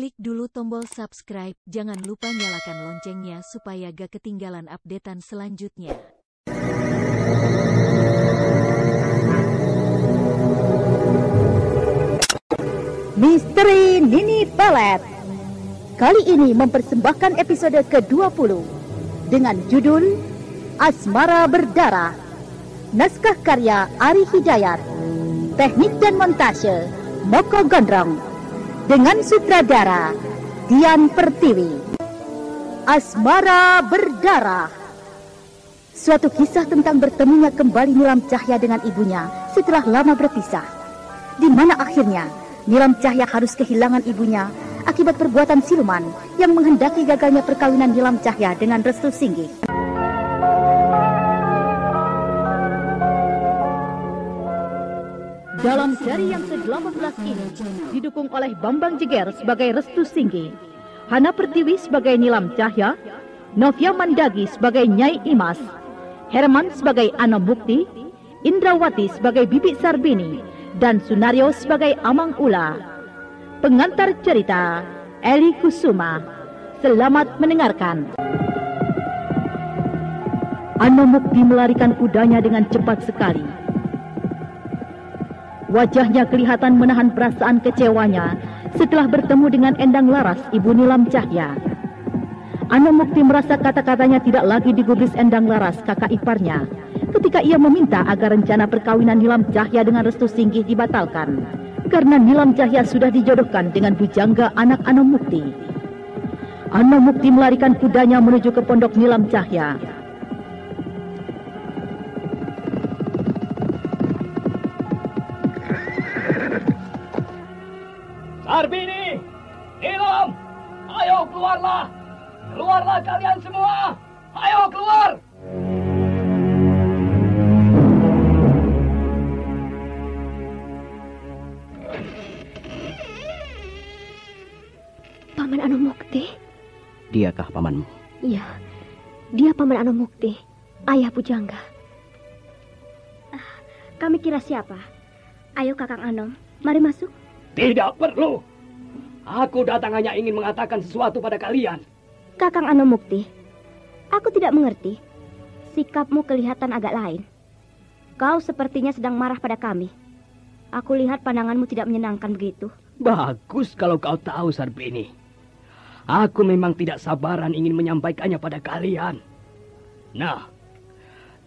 Klik dulu tombol subscribe, jangan lupa nyalakan loncengnya supaya gak ketinggalan updatean selanjutnya. Misteri Nini Pelet kali ini mempersembahkan episode ke-20 dengan judul Asmara Berdarah. Naskah karya Ari Hidayat, teknik dan montase Moko Gondrong, dengan sutradara Dian Pertiwi. Asmara Berdarah, suatu kisah tentang bertemunya kembali Nilam Cahya dengan ibunya setelah lama berpisah, di mana akhirnya Nilam Cahya harus kehilangan ibunya akibat perbuatan siluman yang menghendaki gagalnya perkawinan Nilam Cahya dengan Restu Singgih. Dalam seri yang ke-18 ini didukung oleh Bambang Jeger sebagai Restu Singgih, Hana Pertiwi sebagai Nilam Cahya, Novia Mandagi sebagai Nyai Imas, Herman sebagai Ano Mukti, Indrawati sebagai Bibi Sarbini, dan Sunario sebagai Amang Ula. Pengantar cerita Eli Kusuma. Selamat mendengarkan. Ano Mukti melarikan kudanya dengan cepat sekali. Wajahnya kelihatan menahan perasaan kecewanya setelah bertemu dengan Endang Laras, ibu Nilam Cahya. Ano Mukti merasa kata-katanya tidak lagi digubris Endang Laras, kakak iparnya, ketika ia meminta agar rencana perkawinan Nilam Cahya dengan Restu Singgih dibatalkan, karena Nilam Cahya sudah dijodohkan dengan bujangga anak Ano Mukti. Ano Mukti melarikan kudanya menuju ke pondok Nilam Cahya. Sarbini, Nilam, ayo keluarlah! Keluarlah kalian semua! Ayo keluar! Paman Ano Mukti? Diakah pamanmu? Iya, dia Paman Ano Mukti, ayah pujangga. Kami kira siapa? Ayo Kakang Anom, mari masuk. Tidak perlu. Aku datang hanya ingin mengatakan sesuatu pada kalian. Kakang Ano Mukti, aku tidak mengerti. Sikapmu kelihatan agak lain. Kau sepertinya sedang marah pada kami. Aku lihat pandanganmu tidak menyenangkan begitu. Bagus kalau kau tahu, Sarbini. Aku memang tidak sabaran ingin menyampaikannya pada kalian. Nah,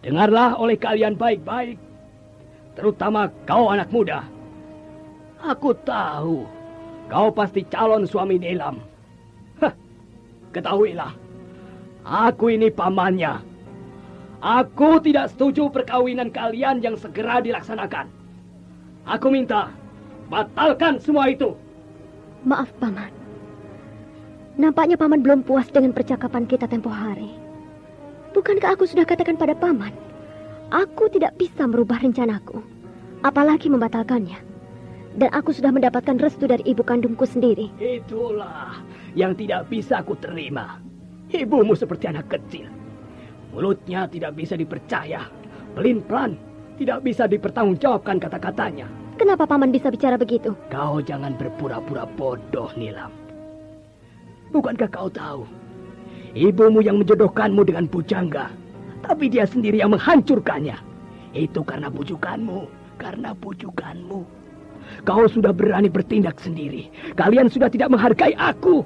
dengarlah oleh kalian baik-baik. Terutama kau anak muda. Aku tahu kau pasti calon suami Nilam. Ketahuilah, aku ini pamannya. Aku tidak setuju perkawinan kalian yang segera dilaksanakan. Aku minta, batalkan semua itu. Maaf, Paman. Nampaknya Paman belum puas dengan percakapan kita tempo hari. Bukankah aku sudah katakan pada Paman, aku tidak bisa merubah rencanaku, apalagi membatalkannya. Dan aku sudah mendapatkan restu dari ibu kandungku sendiri. Itulah yang tidak bisa aku terima. Ibumu seperti anak kecil. Mulutnya tidak bisa dipercaya. Pelin-pelan, tidak bisa dipertanggungjawabkan kata-katanya. Kenapa Paman bisa bicara begitu? Kau jangan berpura-pura bodoh, Nilam. Bukankah kau tahu? Ibumu yang menjodohkanmu dengan bujangga. Tapi dia sendiri yang menghancurkannya. Itu karena bujukanmu. Karena bujukanmu. Kau sudah berani bertindak sendiri. Kalian sudah tidak menghargai aku,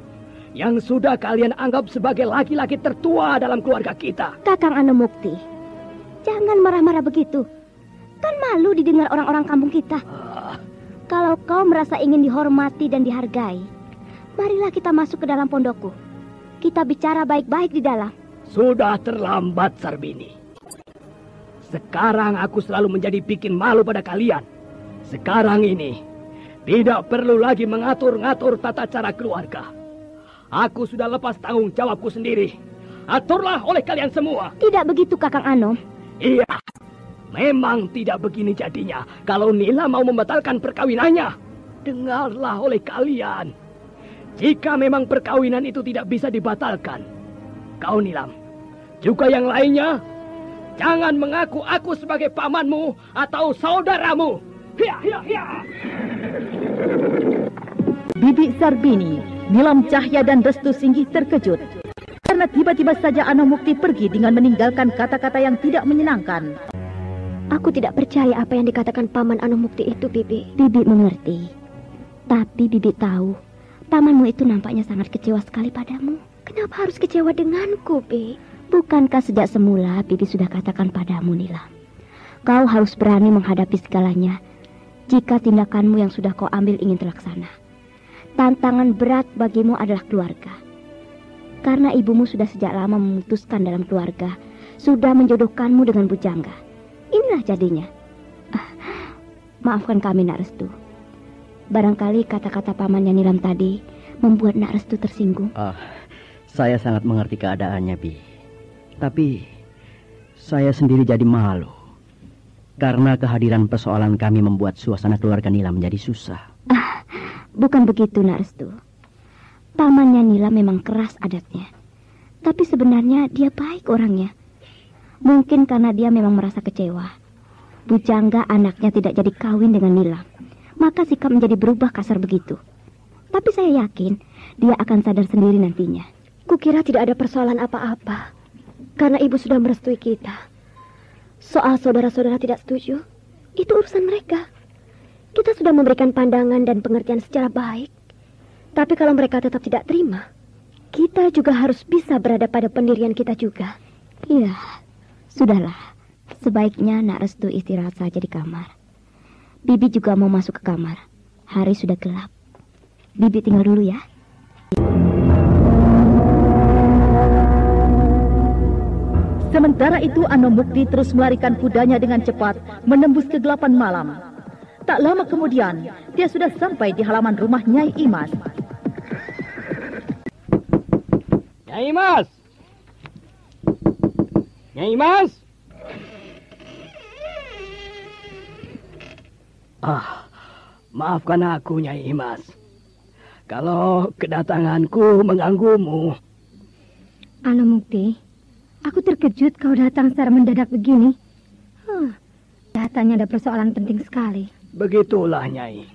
yang sudah kalian anggap sebagai laki-laki tertua dalam keluarga kita. Kakang Ano Mukti, jangan marah-marah begitu. Kan malu didengar orang-orang kampung kita. Kalau kau merasa ingin dihormati dan dihargai, marilah kita masuk ke dalam pondokku. Kita bicara baik-baik di dalam. Sudah terlambat, Sarbini. Sekarang aku selalu menjadi bikin malu pada kalian. Sekarang ini, tidak perlu lagi mengatur-ngatur tata cara keluarga. Aku sudah lepas tanggung jawabku sendiri. Aturlah oleh kalian semua. Tidak begitu, Kakang Anom. Iya, memang tidak begini jadinya kalau Nila mau membatalkan perkawinannya. Dengarlah oleh kalian. Jika memang perkawinan itu tidak bisa dibatalkan, kau Nilam, juga yang lainnya, jangan mengaku aku sebagai pamanmu atau saudaramu. Hiya, hiya, hiya. Bibi Sarbini Nilam Cahya dan Restu Singgih terkejut karena tiba-tiba saja Anomukti pergi dengan meninggalkan kata-kata yang tidak menyenangkan. Aku tidak percaya apa yang dikatakan Paman Anomukti itu, Bibi. Bibi mengerti. Tapi Bibi tahu, pamanmu itu nampaknya sangat kecewa sekali padamu. Kenapa harus kecewa denganku, Bi? Bukankah sejak semula Bibi sudah katakan padamu, Nilam? Kau harus berani menghadapi segalanya jika tindakanmu yang sudah kau ambil ingin terlaksana. Tantangan berat bagimu adalah keluarga. Karena ibumu sudah sejak lama memutuskan dalam keluarga, sudah menjodohkanmu dengan bujangga. Inilah jadinya. Maafkan kami, Nak Restu. Barangkali kata-kata pamannya Nilam tadi membuat Nak Restu tersinggung. Saya sangat mengerti keadaannya, Bi. Tapi saya sendiri jadi malu. Karena kehadiran persoalan kami membuat suasana keluarga Nilam menjadi susah. Bukan begitu, Nak Restu. Pamannya Nilam memang keras adatnya. Tapi sebenarnya dia baik orangnya. Mungkin karena dia memang merasa kecewa. Bujangga anaknya tidak jadi kawin dengan Nilam. Maka sikap menjadi berubah kasar begitu. Tapi saya yakin dia akan sadar sendiri nantinya. Kukira tidak ada persoalan apa-apa. Karena ibu sudah merestui kita. Soal saudara-saudara tidak setuju, itu urusan mereka. Kita sudah memberikan pandangan dan pengertian secara baik. Tapi kalau mereka tetap tidak terima, kita juga harus bisa berada pada pendirian kita juga. Iya, sudahlah. Sebaiknya Nak Restu istirahat saja di kamar. Bibi juga mau masuk ke kamar. Hari sudah gelap. Bibi tinggal dulu ya. Sementara itu Anomukti terus melarikan kudanya dengan cepat menembus kegelapan malam. Tak lama kemudian, dia sudah sampai di halaman rumah Nyai Imas. Nyai Imas! Nyai Imas! Maafkan aku, Nyai Imas. Kalau kedatanganku mengganggumu. Anomukti, aku terkejut kau datang secara mendadak begini. Datanya ada persoalan penting sekali. Begitulah, Nyai.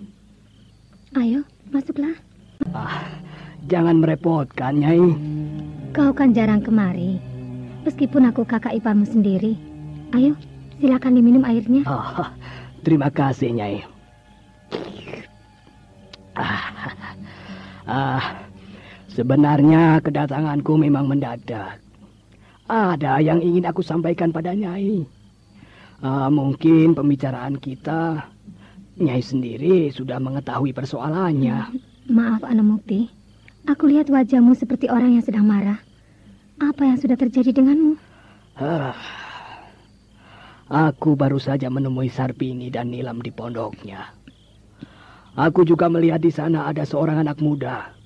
Ayo, masuklah. Jangan merepotkan, Nyai. Kau kan jarang kemari. Meskipun aku kakak iparmu sendiri. Ayo, silakan diminum airnya. Terima kasih, Nyai. Sebenarnya kedatanganku memang mendadak. Ada yang ingin aku sampaikan pada Nyai. Mungkin pembicaraan kita, Nyai sendiri sudah mengetahui persoalannya. Maaf, Anomukti. Aku lihat wajahmu seperti orang yang sedang marah. Apa yang sudah terjadi denganmu? Aku baru saja menemui Sarpini dan Nilam di pondoknya. Aku juga melihat di sana ada seorang anak muda.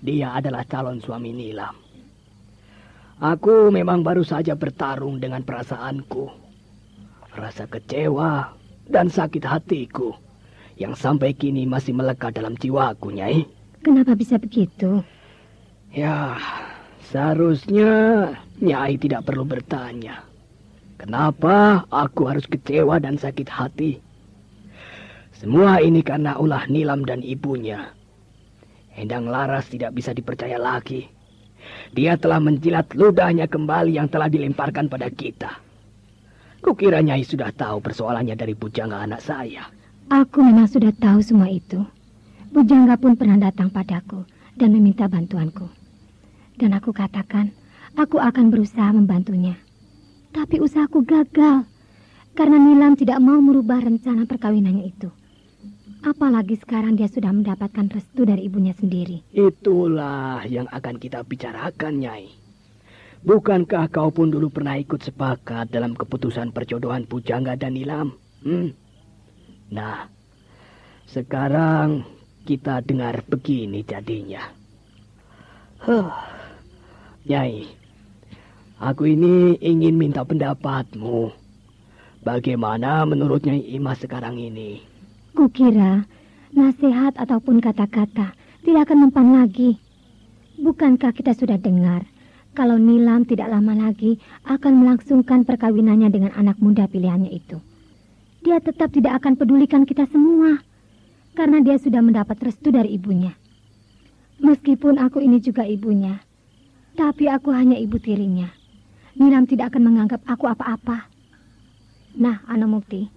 Dia adalah calon suami Nilam. Aku memang baru saja bertarung dengan perasaanku. Rasa kecewa dan sakit hatiku yang sampai kini masih melekat dalam jiwaku, Nyai. Kenapa bisa begitu? Ya, seharusnya Nyai tidak perlu bertanya. Kenapa aku harus kecewa dan sakit hati? Semua ini karena ulah Nilam dan ibunya. Endang Laras tidak bisa dipercaya lagi. Dia telah menjilat ludahnya kembali yang telah dilemparkan pada kita. Kukira Nyai sudah tahu persoalannya dari bujangga anak saya. Aku memang sudah tahu semua itu. Bujangga pun pernah datang padaku dan meminta bantuanku. Dan aku katakan, aku akan berusaha membantunya. Tapi usahaku gagal, karena Nilam tidak mau merubah rencana perkawinannya itu. Apalagi sekarang dia sudah mendapatkan restu dari ibunya sendiri. Itulah yang akan kita bicarakan, Nyai. Bukankah kau pun dulu pernah ikut sepakat dalam keputusan perjodohan Bujangga dan Nilam? Nah, sekarang kita dengar begini jadinya. Nyai, aku ini ingin minta pendapatmu. Bagaimana menurut Nyai Imas sekarang ini? Kukira nasihat ataupun kata-kata tidak akan mempan lagi. Bukankah kita sudah dengar kalau Nilam tidak lama lagi akan melangsungkan perkawinannya dengan anak muda pilihannya itu? Dia tetap tidak akan pedulikan kita semua, karena dia sudah mendapat restu dari ibunya. Meskipun aku ini juga ibunya, tapi aku hanya ibu tirinya. Nilam tidak akan menganggap aku apa-apa. Nah, Anomukti,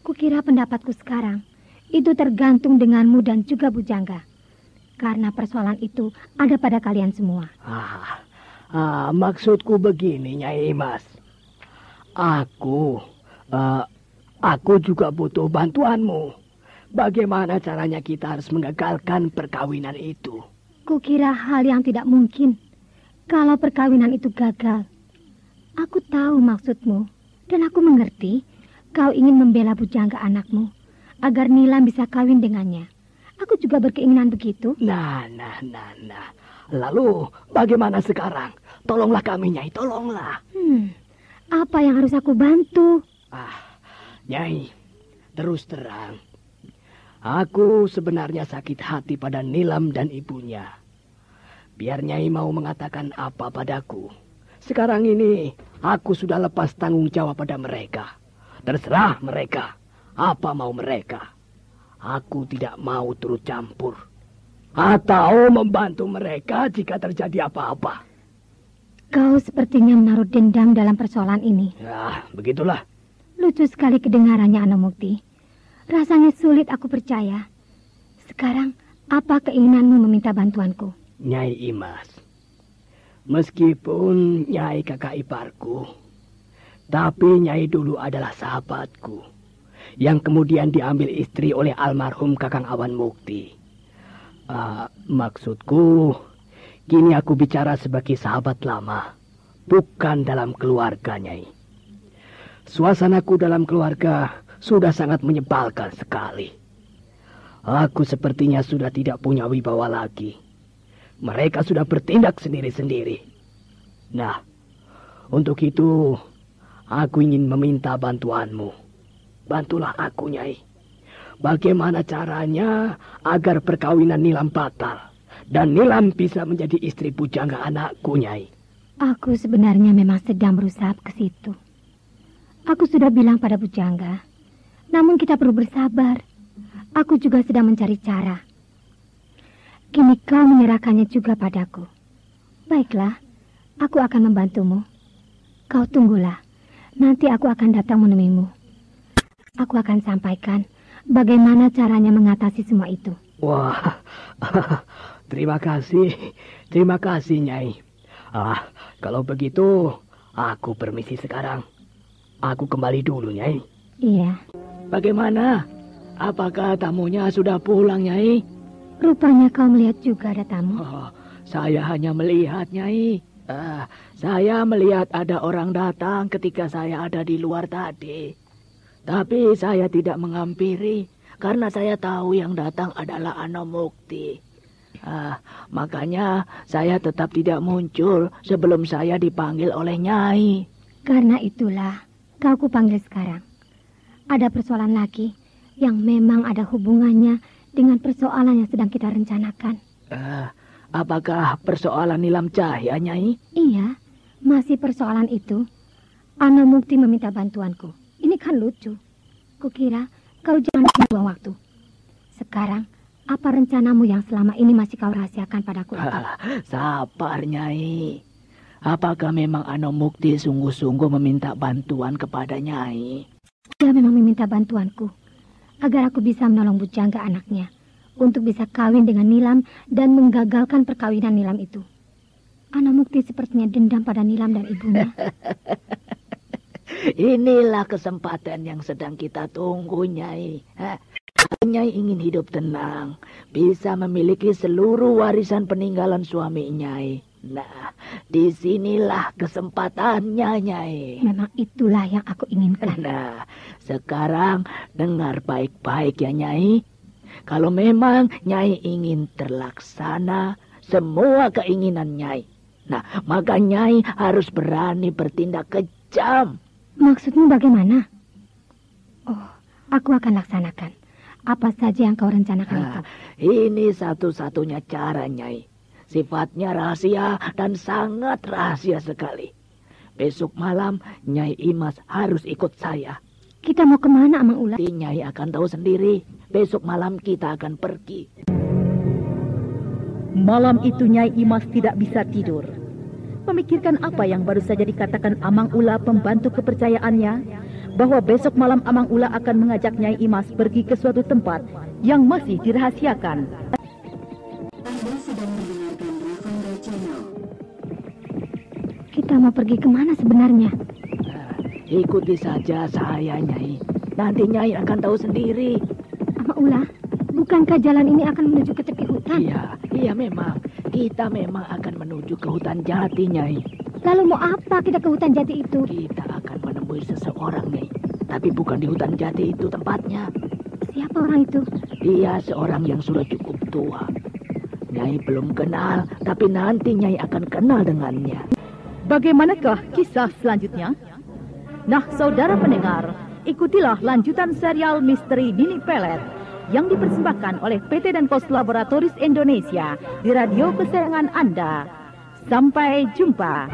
kukira pendapatku sekarang itu tergantung denganmu dan juga Bujangga. Karena persoalan itu ada pada kalian semua. Maksudku begini, Nyai Imas. Aku juga butuh bantuanmu. Bagaimana caranya kita harus menggagalkan perkawinan itu? Kukira hal yang tidak mungkin kalau perkawinan itu gagal. Aku tahu maksudmu dan aku mengerti kau ingin membela Bujangga anakmu agar Nilam bisa kawin dengannya. Aku juga berkeinginan begitu. Nah. Lalu bagaimana sekarang? Tolonglah kami, Nyai, tolonglah. Apa yang harus aku bantu? Nyai, terus terang. Aku sebenarnya sakit hati pada Nilam dan ibunya. Biar Nyai mau mengatakan apa padaku. Sekarang ini aku sudah lepas tanggung jawab pada mereka. Terserah mereka. Apa mau mereka. Aku tidak mau turut campur. Atau membantu mereka jika terjadi apa-apa. Kau sepertinya menaruh dendam dalam persoalan ini. Ya, begitulah. Lucu sekali kedengarannya, Anomukti. Rasanya sulit aku percaya. Sekarang, apa keinginanmu meminta bantuanku? Nyai Imas, meskipun Nyai kakak iparku, tapi Nyai dulu adalah sahabatku, yang kemudian diambil istri oleh almarhum Kakang Awan Mukti. Maksudku, kini aku bicara sebagai sahabat lama, bukan dalam keluarga, Nyai. Suasanaku dalam keluarga sudah sangat menyebalkan sekali. Aku sepertinya sudah tidak punya wibawa lagi. Mereka sudah bertindak sendiri-sendiri. Nah, untuk itu aku ingin meminta bantuanmu. Bantulah aku, Nyai. Bagaimana caranya agar perkawinan Nilam batal dan Nilam bisa menjadi istri Bujangga anakku, Nyai? Aku sebenarnya memang sedang berusaha ke situ. Aku sudah bilang pada Bujangga. Namun kita perlu bersabar. Aku juga sedang mencari cara. Kini kau menyerahkannya juga padaku. Baiklah, aku akan membantumu. Kau tunggulah. Nanti aku akan datang menemuimu. Aku akan sampaikan bagaimana caranya mengatasi semua itu. Wah, terima kasih, Nyai. Kalau begitu, aku permisi sekarang. Aku kembali dulu, Nyai. Iya. Bagaimana? Apakah tamunya sudah pulang, Nyai? Rupanya kau melihat juga ada tamu. Saya hanya melihat, Nyai. Saya melihat ada orang datang ketika saya ada di luar tadi. Tapi saya tidak menghampiri karena saya tahu yang datang adalah Anomukti. Makanya saya tetap tidak muncul sebelum saya dipanggil oleh Nyai. Karena itulah kau kupanggil sekarang. Ada persoalan lagi yang memang ada hubungannya dengan persoalan yang sedang kita rencanakan. Apakah persoalan Nilam Cahya, Nyai? Iya, masih persoalan itu. Anomukti meminta bantuanku. Ini kan lucu. Kukira kau jangan buang waktu. Sekarang, apa rencanamu yang selama ini masih kau rahasiakan padaku itu? Sabar, Nyai. Apakah memang Anomukti sungguh-sungguh meminta bantuan kepada Nyai? Dia memang meminta bantuanku agar aku bisa menolong Bujangga anaknya untuk bisa kawin dengan Nilam dan menggagalkan perkawinan Nilam itu. Anomukti sepertinya dendam pada Nilam dan ibunya. Inilah kesempatan yang sedang kita tunggu, Nyai. Nyai ingin hidup tenang, bisa memiliki seluruh warisan peninggalan suami Nyai. Nah, disinilah kesempatannya, Nyai. Memang itulah yang aku inginkan. Nah, sekarang dengar baik-baik ya, Nyai. Kalau memang Nyai ingin terlaksana semua keinginan Nyai, nah, maka Nyai harus berani bertindak kejam. Maksudmu bagaimana? Oh, aku akan laksanakan apa saja yang kau rencanakan itu. Ini satu-satunya cara, Nyai. Sifatnya rahasia dan sangat rahasia sekali. Besok malam Nyai Imas harus ikut saya. Kita mau kemana, Amang Ular? Nyai akan tahu sendiri. Besok malam kita akan pergi. Malam itu Nyai Imas tidak bisa tidur. Memikirkan apa yang baru saja dikatakan Amang Ula pembantu kepercayaannya, bahwa besok malam Amang Ula akan mengajak Nyai Imas pergi ke suatu tempat yang masih dirahasiakan. Anda sedang mendengarkan Ravanda Channel. Kita mau pergi kemana sebenarnya? Ikuti saja saya, Nyai. Nanti Nyai akan tahu sendiri. Amang Ula, bukankah jalan ini akan menuju ke tepi hutan? Iya memang. Kita memang akan menuju ke hutan jati, Nyai. Lalu mau apa kita ke hutan jati itu? Kita akan menemui seseorang, Nyai. Tapi bukan di hutan jati itu tempatnya. Siapa orang itu? Dia seorang yang sudah cukup tua. Nyai belum kenal, tapi nanti Nyai akan kenal dengannya. Bagaimanakah kisah selanjutnya? Nah, saudara pendengar, ikutilah lanjutan serial Misteri Nini Pelet yang dipersembahkan oleh PT dan Pos Laboratoris Indonesia di radio kesayangan Anda. Sampai jumpa.